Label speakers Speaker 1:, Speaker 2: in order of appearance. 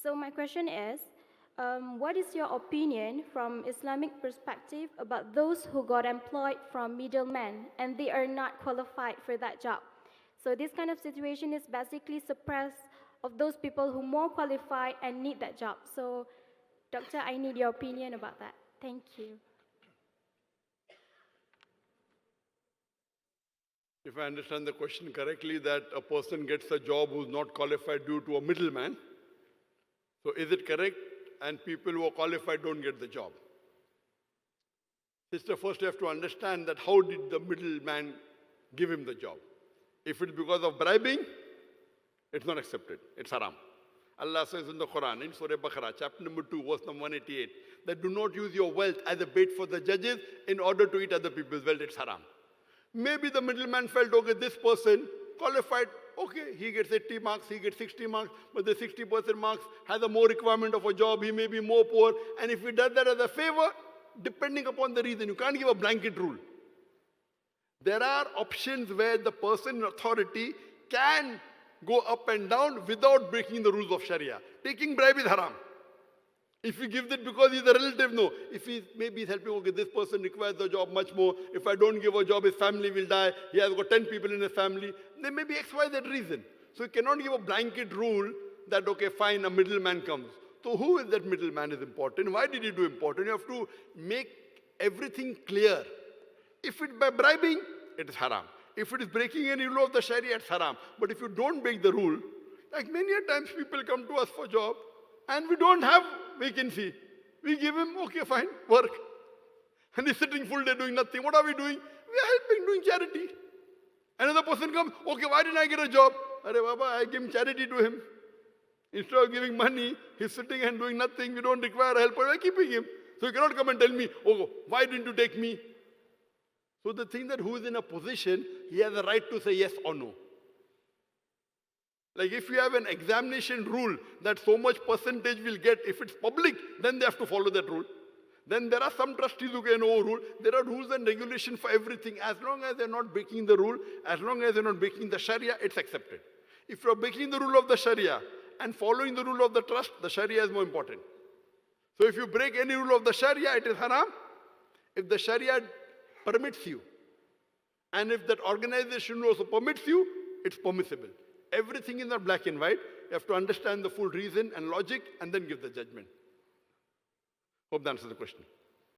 Speaker 1: So my question is, what is your opinion from Islamic perspective about those who got employed from middlemen and they are not qualified for that job? So this kind of situation is basically suppress of those people who are more qualified and need that job. So, Doctor, I need your opinion about that. Thank you.
Speaker 2: If I understand the question correctly, that a person gets a job who's not qualified due to a middleman. So is it correct? And people who are qualified don't get the job. Sister, first you have to understand that how did the middleman give him the job? If it's because of bribing, it's not accepted. It's haram. Allah says in the Quran, in Surah Baqarah, chapter number 2, verse number 188, that do not use your wealth as a bait for the judges in order to eat other people's wealth. It's haram. Maybe the middleman felt, okay, this person qualified, okay, he gets 80 marks, he gets 60 marks, but the 60% marks has a more requirement of a job, he may be more poor, and if he does that as a favor, depending upon the reason, you can't give a blanket rule. There are options where the person in authority can go up and down without breaking the rules of Sharia. Taking bribe is haram. If he gives it because he's a relative, no. If maybe he's helping, okay, this person requires the job much more. If I don't give a job, his family will die. He has got 10 people in his family. There may be X, Y, Z reason. So you cannot give a blanket rule that, okay, fine, a middleman comes. So who is that middleman is important? Why did he do important? You have to make everything clear. If it's by bribing, it is haram. If it is breaking any rule of the Sharia, it's haram. But if you don't break the rule, like many a times people come to us for job and we don't have vacancy. We give him, okay, fine, work. And he's sitting full day doing nothing. What are we doing? We are helping, doing charity. Another person comes, okay, why didn't I get a job? Arey Baba, I gave charity to him. Instead of giving money, he's sitting and doing nothing. We don't require help, but we're keeping him. So you cannot come and tell me, oh, why didn't you take me? So the thing that who is in a position, he has a right to say yes or no. Like if you have an examination rule that so much percentage will get, if it's public, then they have to follow that rule. Then there are some trustees who can overrule. There are rules and regulations for everything. As long as they're not breaking the rule, as long as they're not breaking the Sharia, it's accepted. If you're breaking the rule of the Sharia and following the rule of the trust, the Sharia is more important. So if you break any rule of the Sharia, it is haram. If the Sharia permits you, and if that organization also permits you, it's permissible. Everything is not black and white. You have to understand the full reason and logic and then give the judgment. Hope that answers the question.